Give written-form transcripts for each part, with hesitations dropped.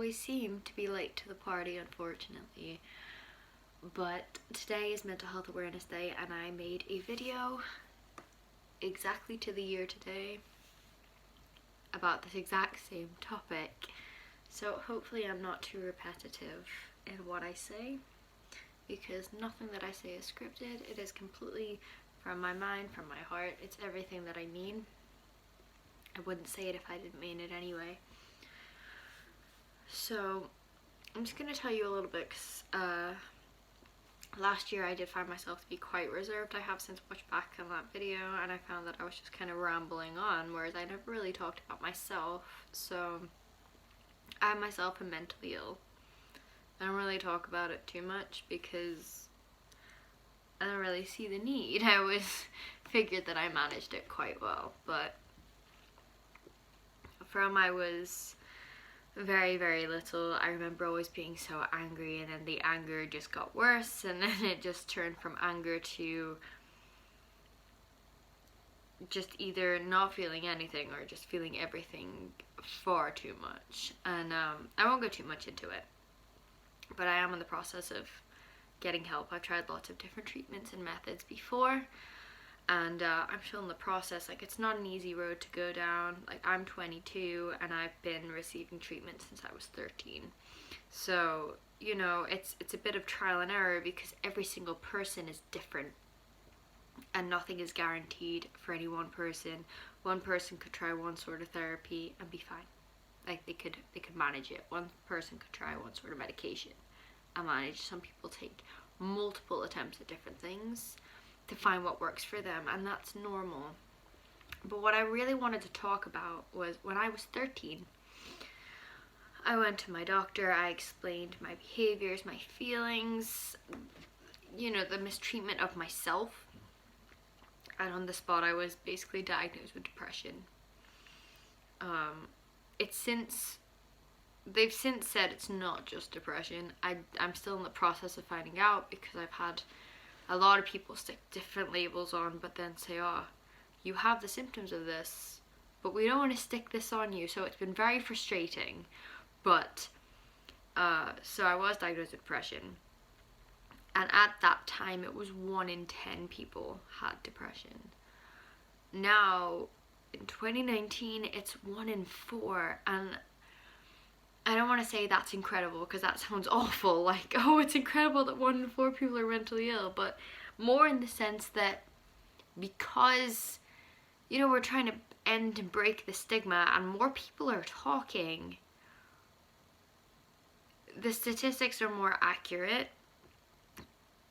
always seem to be late to the party, unfortunately. But today is Mental Health Awareness Day, and I made a video exactly to the year today about this exact same topic. So hopefully I'm not too repetitive in what I say, because nothing that I say is scripted. It is completely from my mind, from my heart. It's everything that I mean. I wouldn't say it if I didn't mean it anyway. So I'm just going to tell you a little bit, because last year I did find myself to be quite reserved. I have since watched back on that video, and I found that I was just kind of rambling on, whereas I never really talked about myself. So I myself am mentally ill. I don't really talk about it too much because I don't really see the need. I always figured that I managed it quite well, but from I was very, very little, I remember always being so angry, and then the anger just got worse, and then it just turned from anger to just either not feeling anything or just feeling everything far too much. And I won't go too much into it, but I am in the process of getting help. I've tried lots of different treatments and methods before, and I'm still in the process. Like, it's not an easy road to go down. Like, I'm 22 and I've been receiving treatment since I was 13. So, you know, it's a bit of trial and error, because every single person is different and nothing is guaranteed for any one person. One person could try one sort of therapy and be fine. Like, they could manage it. One person could try one sort of medication and manage. Some people take multiple attempts at different things to find what works for them, and that's normal. But what I really wanted to talk about was when I was 13, I went to my doctor. I explained my behaviors, my feelings, you know, the mistreatment of myself, and on the spot I was basically diagnosed with depression. They've since said it's not just depression. I'm still in the process of finding out, because I've had a lot of people stick different labels on, but then say, oh, you have the symptoms of this, but we don't want to stick this on you. So it's been very frustrating. But so I was diagnosed with depression, and at that time it was 1 in 10 people had depression. Now in 2019 it's 1 in 4, and I don't want to say that's incredible, because that sounds awful, like, oh, it's incredible that 1 in 4 people are mentally ill, but more in the sense that because, you know, we're trying to end and break the stigma, and more people are talking, the statistics are more accurate,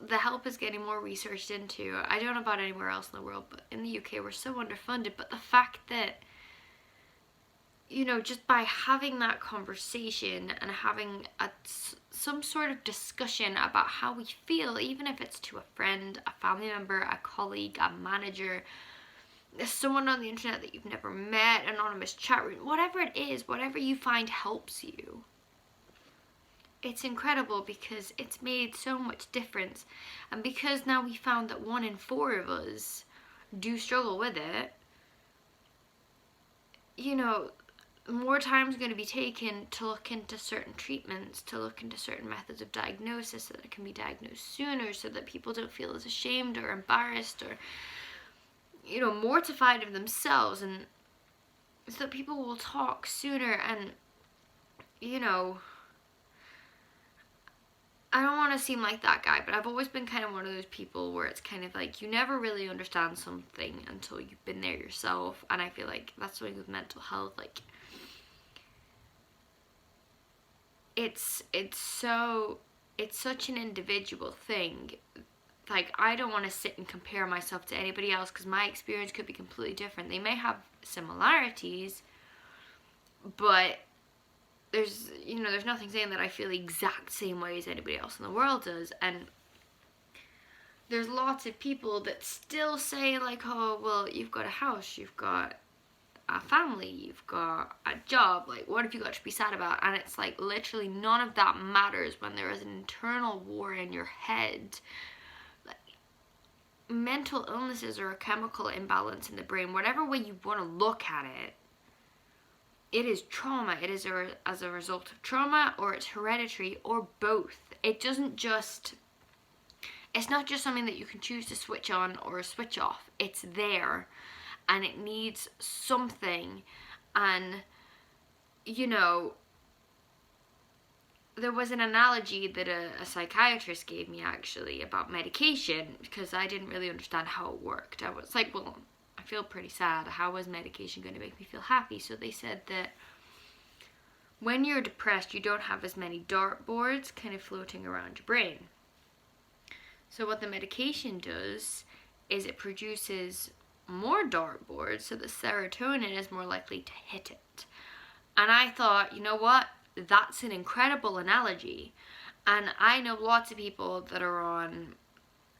the help is getting more researched into. I don't know about anywhere else in the world, but in the UK we're so underfunded. But the fact that, you know, just by having that conversation and having some sort of discussion about how we feel, even if it's to a friend, a family member, a colleague, a manager, someone on the internet that you've never met, anonymous chat room, whatever it is, whatever you find helps you, it's incredible, because it's made so much difference. And because now we found that 1 in 4 of us do struggle with it, you know, more time is going to be taken to look into certain treatments, to look into certain methods of diagnosis, so that it can be diagnosed sooner, so that people don't feel as ashamed or embarrassed or, you know, mortified of themselves, and so that people will talk sooner. And, you know, I don't want to seem like that guy, but I've always been kind of one of those people where it's kind of like you never really understand something until you've been there yourself. And I feel like that's something with mental health. Like, it's such an individual thing. Like, I don't want to sit and compare myself to anybody else, because my experience could be completely different. They may have similarities, but there's nothing saying that I feel the exact same way as anybody else in the world does. And there's lots of people that still say, like, oh, well, you've got a house, you've got a family, you've got a job, like, what have you got to be sad about? And it's like, literally none of that matters when there is an internal war in your head. Like, mental illnesses are a chemical imbalance in the brain, whatever way you want to look at it. it is trauma. It is as a result of trauma, or it's hereditary, or both. It doesn't just, it's not just something that you can choose to switch on or switch off. It's there, and it needs something. And, you know, there was an analogy that a psychiatrist gave me, actually, about medication, because I didn't really understand how it worked. I was like, well, I feel pretty sad. How is medication going to make me feel happy? So they said that when you're depressed, you don't have as many dartboards kind of floating around your brain. So what the medication does is it produces more dartboards, so the serotonin is more likely to hit it. And I thought, you know what? That's an incredible analogy. And I know lots of people that are on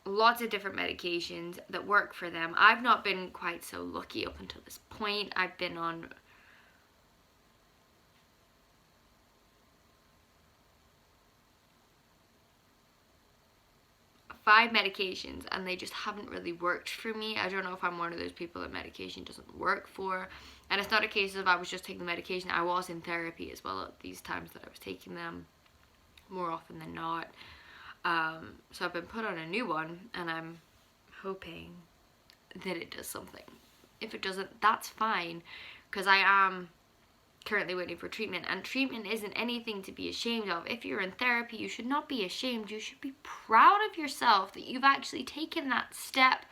lots of different medications that work for them. I've not been quite so lucky up until this point. I've been on five medications, and they just haven't really worked for me. I don't know if I'm one of those people that medication doesn't work for. And it's not a case of I was just taking the medication. I was in therapy as well at these times that I was taking them, more often than not. So I've been put on a new one, and I'm hoping that it does something. If it doesn't, that's fine, because I am currently waiting for treatment, and treatment isn't anything to be ashamed of. If you're in therapy, you should not be ashamed. You should be proud of yourself that you've actually taken that step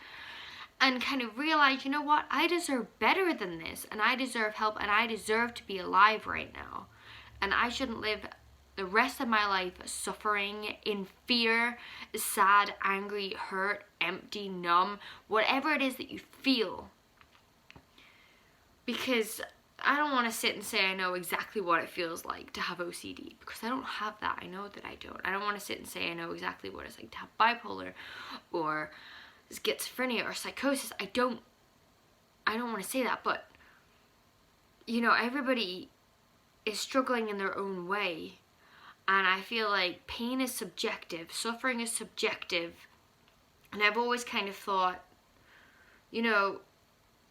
and kind of realize, you know what, I deserve better than this, and I deserve help, and I deserve to be alive right now, and I shouldn't live the rest of my life suffering in fear, sad, angry, hurt, empty, numb, whatever it is that you feel. Because I don't want to sit and say I know exactly what it feels like to have OCD, because I don't have that. I know that I don't. I don't want to sit and say I know exactly what it's like to have bipolar or schizophrenia or psychosis. I don't want to say that, but you know, everybody is struggling in their own way, and I feel like pain is subjective, suffering is subjective, and I've always kind of thought, you know,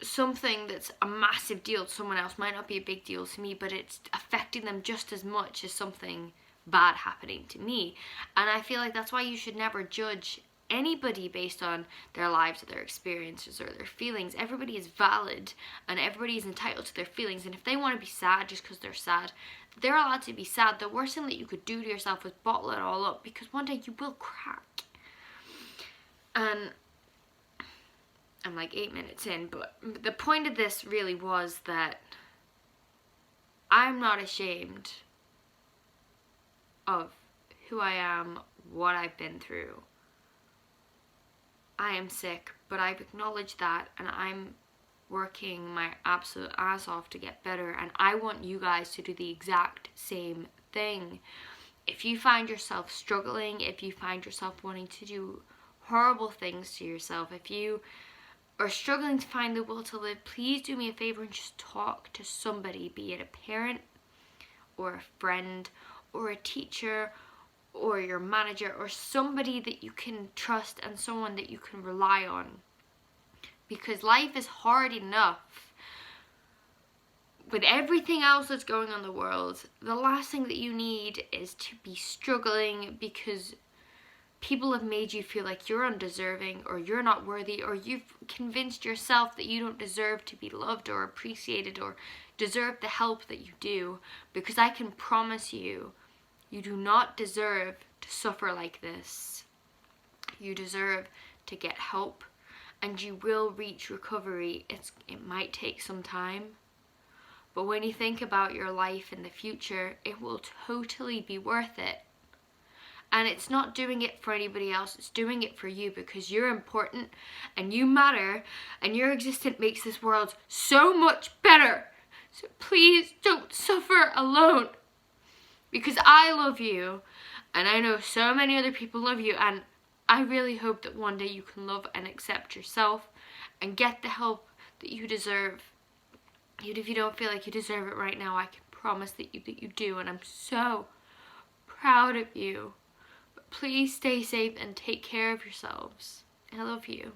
something that's a massive deal to someone else might not be a big deal to me, but it's affecting them just as much as something bad happening to me. And I feel like that's why you should never judge anybody based on their lives or their experiences or their feelings. Everybody is valid, and everybody is entitled to their feelings, and if they want to be sad just because they're sad, they're allowed to be sad. The worst thing that you could do to yourself is bottle it all up, because one day you will crack. And I'm like 8 minutes in, but the point of this really was that I'm not ashamed of who I am, what I've been through. I am sick, but I've acknowledged that, and I'm working my absolute ass off to get better, and I want you guys to do the exact same thing. If you find yourself struggling, if you find yourself wanting to do horrible things to yourself, if you are struggling to find the will to live, please do me a favor and just talk to somebody, be it a parent or a friend or a teacher or your manager, or somebody that you can trust and someone that you can rely on. Because life is hard enough with everything else that's going on in the world. The last thing that you need is to be struggling because people have made you feel like you're undeserving, or you're not worthy, or you've convinced yourself that you don't deserve to be loved or appreciated or deserve the help that you do. Because I can promise you, you do not deserve to suffer like this. You deserve to get help, and you will reach recovery. It might take some time, but when you think about your life in the future, it will totally be worth it. And it's not doing it for anybody else, it's doing it for you, because you're important and you matter, and your existence makes this world so much better. So please don't suffer alone, because I love you, and I know so many other people love you, and I really hope that one day you can love and accept yourself and get the help that you deserve. Even if you don't feel like you deserve it right now, I can promise that you do, and I'm so proud of you. But please stay safe and take care of yourselves. I love you.